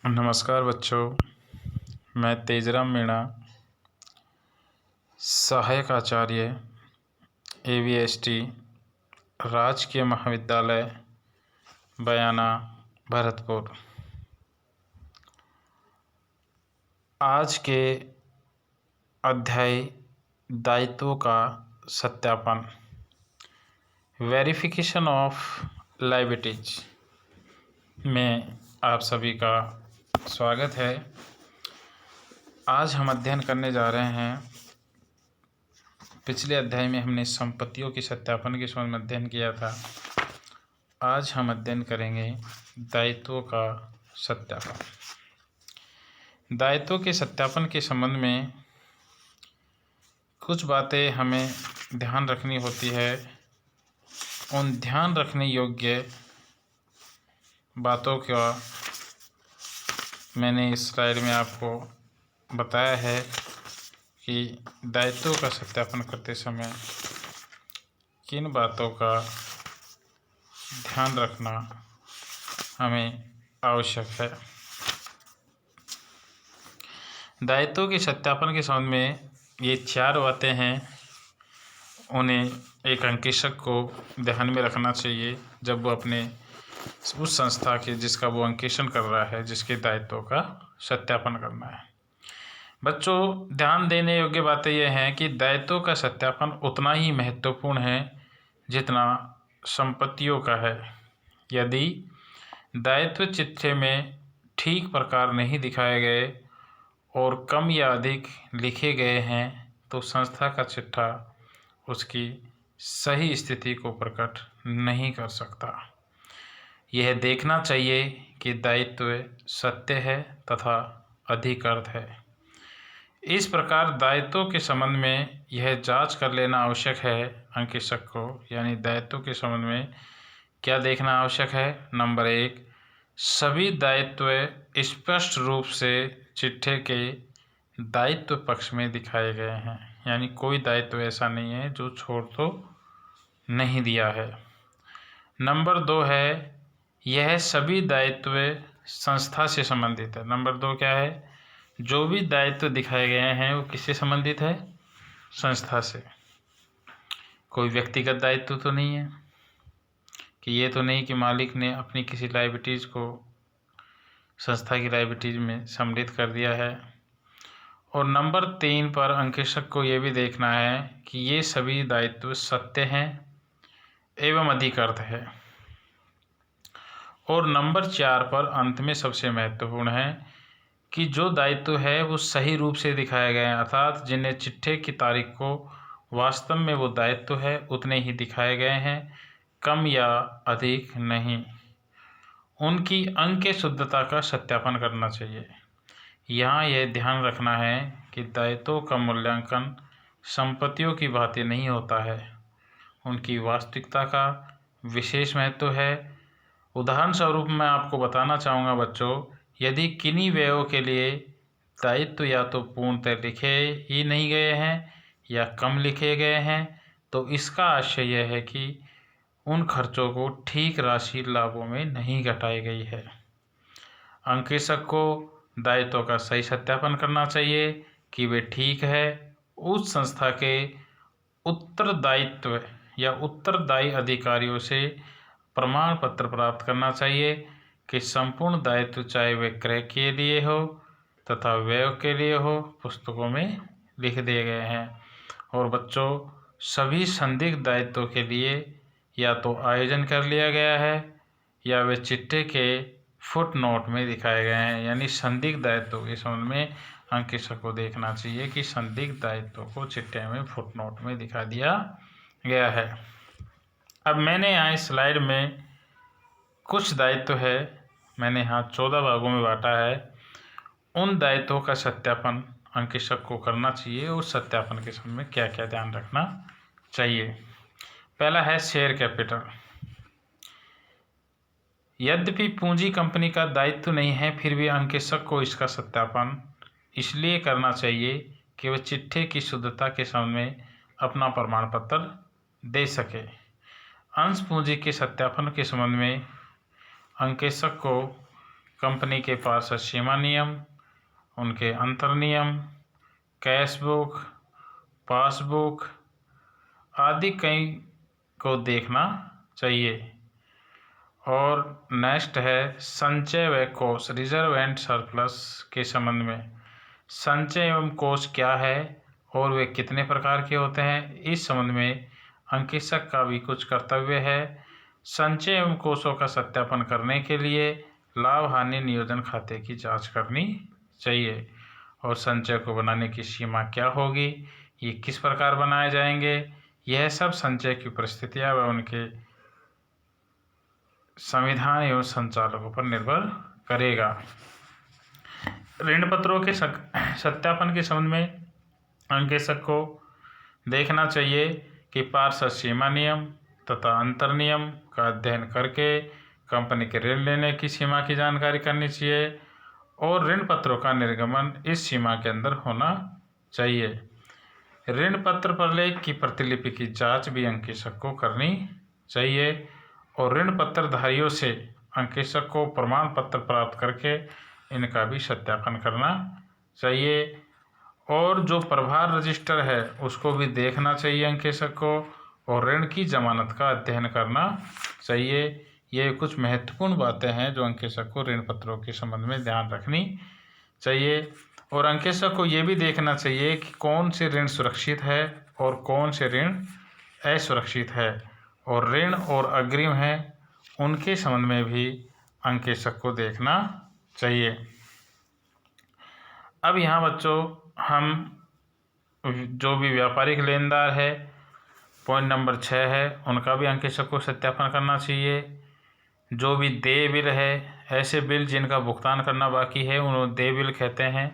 नमस्कार बच्चों, मैं तेजराम मीणा, सहायक आचार्य AVST राजकीय महाविद्यालय बयाना भरतपुर। आज के अध्याय दायित्वों का सत्यापन, वेरिफिकेशन ऑफ लायबिलिटीज में आप सभी का स्वागत है। आज हम अध्ययन करने जा रहे हैं, पिछले अध्याय में हमने संपत्तियों के सत्यापन के संबंध में अध्ययन किया था। आज हम अध्ययन करेंगे दायित्वों का सत्यापन। दायित्वों के सत्यापन के संबंध में कुछ बातें हमें ध्यान रखनी होती है। उन ध्यान रखने योग्य बातों का मैंने इस स्लाइड में आपको बताया है कि दायित्वों का सत्यापन करते समय किन बातों का ध्यान रखना हमें आवश्यक है। दायित्वों के सत्यापन के संबंध में ये 4 बातें हैं, उन्हें एक अंकेशक को ध्यान में रखना चाहिए जब वो अपने उस संस्था के जिसका वो अंकेक्षण कर रहा है, जिसके दायित्वों का सत्यापन करना है। बच्चों, ध्यान देने योग्य बातें यह हैं कि दायित्वों का सत्यापन उतना ही महत्वपूर्ण है जितना संपत्तियों का है। यदि दायित्व चिट्ठे में ठीक प्रकार नहीं दिखाए गए और कम या अधिक लिखे गए हैं तो संस्था का चिट्ठा उसकी सही स्थिति को प्रकट नहीं कर सकता। यह देखना चाहिए कि दायित्व सत्य है तथा अधिकृत है। इस प्रकार दायित्वों के संबंध में यह जांच कर लेना आवश्यक है अंकेशक को, यानी दायित्वों के संबंध में क्या देखना आवश्यक है। नंबर 1, सभी दायित्व स्पष्ट रूप से चिट्ठे के दायित्व पक्ष में दिखाए गए हैं, यानी कोई दायित्व ऐसा नहीं है जो छोड़ तो नहीं दिया है। नंबर 2 है, यह सभी दायित्व संस्था से संबंधित है। नंबर 2 क्या है, जो भी दायित्व दिखाए गए हैं वो किससे संबंधित है, संस्था से। कोई व्यक्तिगत दायित्व तो नहीं है कि ये तो नहीं कि मालिक ने अपनी किसी लायबिलिटीज़ को संस्था की लायबिलिटीज में सम्मिलित कर दिया है। और नंबर 3 पर अंकेशक को ये भी देखना है कि ये सभी दायित्व सत्य हैं एवं अधिकृत है। और नंबर 4 पर अंत में सबसे महत्वपूर्ण है कि जो दायित्व है वो सही रूप से दिखाए गए हैं, अर्थात जिन्हें चिट्ठे की तारीख को वास्तव में वो दायित्व है उतने ही दिखाए गए हैं, कम या अधिक नहीं। उनकी अंक शुद्धता का सत्यापन करना चाहिए। यहाँ यह ध्यान रखना है कि दायित्वों का मूल्यांकन संपत्तियों की भांति नहीं होता है, उनकी वास्तविकता का विशेष महत्व है। उदाहरण स्वरूप मैं आपको बताना चाहूँगा बच्चों, यदि किन्हीं व्ययों के लिए दायित्व या तो पूर्णतः लिखे ही नहीं गए हैं या कम लिखे गए हैं तो इसका आशय यह है कि उन खर्चों को ठीक राशि लाभों में नहीं घटाई गई है। अंकेशक को दायित्वों का सही सत्यापन करना चाहिए कि वे ठीक है। उस संस्था के उत्तरदायित्व या उत्तरदायी अधिकारियों से प्रमाण पत्र प्राप्त करना चाहिए कि संपूर्ण दायित्व चाहे वे क्रय के लिए हो तथा व्यय के लिए हो पुस्तकों में लिख दिए गए हैं। और बच्चों, सभी संदिग्ध दायित्वों के लिए या तो आयोजन कर लिया गया है या वे चिट्ठे के फुट नोट में दिखाए गए हैं, यानी संदिग्ध दायित्वों के संबंध में अंकेशक को देखना चाहिए कि संदिग्ध दायित्वों को चिट्ठे में फुट नोट में दिखा दिया गया है। अब मैंने यहाँ इस स्लाइड में कुछ दायित्व है, मैंने यहाँ 14 भागों में बांटा है। उन दायित्वों का सत्यापन अंकेशक को करना चाहिए और सत्यापन के समय में क्या क्या ध्यान रखना चाहिए। पहला है शेयर कैपिटल। यद्यपि पूंजी कंपनी का दायित्व नहीं है, फिर भी अंकेशक को इसका सत्यापन इसलिए करना चाहिए कि वह चिट्ठे की शुद्धता के संबंध में अपना प्रमाण पत्र दे सके। अंश पूंजी के सत्यापन के संबंध में अंकेशक को कंपनी के पार्षद सीमा नियम, उनके अंतर नियम, कैश बुक, पासबुक आदि कई को देखना चाहिए। और नेक्स्ट है संचय व कोष, रिजर्व एंड सरप्लस के संबंध में। संचय एवं कोष क्या है और वे कितने प्रकार के होते हैं, इस संबंध में अंकेशक का भी कुछ कर्तव्य है। संचय एवं कोषों का सत्यापन करने के लिए लाभ हानि नियोजन खाते की जांच करनी चाहिए। और संचय को बनाने की सीमा क्या होगी, ये किस प्रकार बनाए जाएंगे, यह सब संचय की परिस्थितियां व उनके संविधान एवं संचालकों पर निर्भर करेगा। ऋण पत्रों के सत्यापन के संबंध में अंकेशक को देखना चाहिए कि पार्षद सीमा नियम तथा अंतर नियम का अध्ययन करके कंपनी के ऋण लेने की सीमा की जानकारी करनी चाहिए और ऋण पत्रों का निर्गमन इस सीमा के अंदर होना चाहिए। ऋण पत्र प्रलेख की प्रतिलिपि की जांच भी अंकेशक को करनी चाहिए और ऋण पत्रधारियों से अंकेशक को प्रमाण पत्र प्राप्त करके इनका भी सत्यापन करना चाहिए। और जो प्रभार रजिस्टर है उसको भी देखना चाहिए अंकेशक को और ऋण की जमानत का अध्ययन करना चाहिए। ये कुछ महत्वपूर्ण बातें हैं जो अंकेशक को ऋण पत्रों के संबंध में ध्यान रखनी चाहिए। और अंकेशक को ये भी देखना चाहिए कि कौन से ऋण सुरक्षित है और कौन से ऋण असुरक्षित है और ऋण और अग्रिम है उनके संबंध में भी अंकेशक को देखना चाहिए। अब यहाँ बच्चों हम जो भी व्यापारिक लेनदार है पॉइंट नंबर 6 है उनका भी अंकेशक को सत्यापन करना चाहिए। जो भी देय बिल है, ऐसे बिल जिनका भुगतान करना बाकी है उन्हें देय बिल कहते हैं,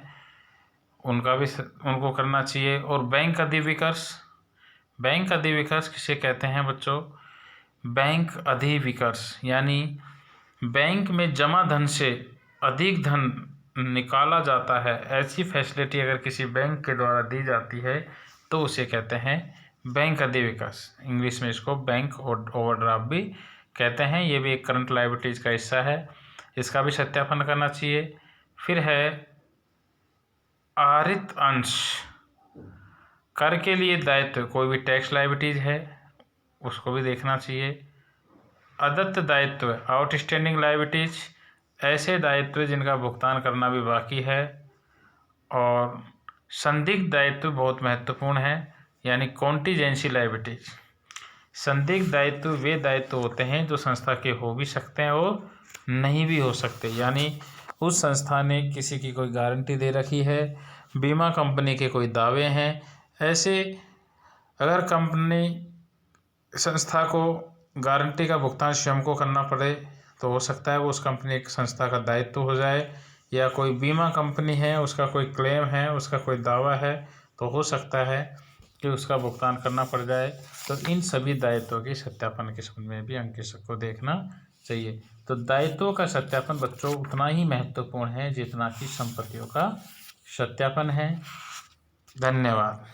उनका भी उनको करना चाहिए। और बैंक अधिविकर्ष, बैंक अधिविकर्ष किसे कहते हैं बच्चों, बैंक अधिविकर्ष यानी बैंक में जमा धन से अधिक धन निकाला जाता है, ऐसी फैसिलिटी अगर किसी बैंक के द्वारा दी जाती है तो उसे कहते हैं बैंक अधिविकर्ष। इंग्लिश में इसको बैंक ओवरड्राफ्ट भी कहते हैं। ये भी एक करंट लायबिलिटीज का हिस्सा है, इसका भी सत्यापन करना चाहिए। फिर है आहरित अंश, कर के लिए दायित्व, कोई भी टैक्स लायबिलिटीज है उसको भी देखना चाहिए। अदत्त दायित्व, आउटस्टैंडिंग लायबिलिटीज, ऐसे दायित्व जिनका भुगतान करना भी बाकी है। और संदिग्ध दायित्व बहुत महत्वपूर्ण है यानी कॉन्टीजेंसी लायबिलिटीज। संदिग्ध दायित्व वे दायित्व होते हैं जो संस्था के हो भी सकते हैं और नहीं भी हो सकते, यानी उस संस्था ने किसी की कोई गारंटी दे रखी है, बीमा कंपनी के कोई दावे हैं, ऐसे अगर कंपनी संस्था को गारंटी का भुगतान स्वयं को करना पड़े तो हो सकता है वो उस कंपनी एक संस्था का दायित्व हो जाए, या कोई बीमा कंपनी है उसका कोई क्लेम है, उसका कोई दावा है तो हो सकता है कि उसका भुगतान करना पड़ जाए। तो इन सभी दायित्वों के सत्यापन के संबंध में भी अंकेशक को देखना चाहिए। तो दायित्वों का सत्यापन बच्चों उतना ही महत्वपूर्ण है जितना कि संपत्तियों का सत्यापन है। धन्यवाद।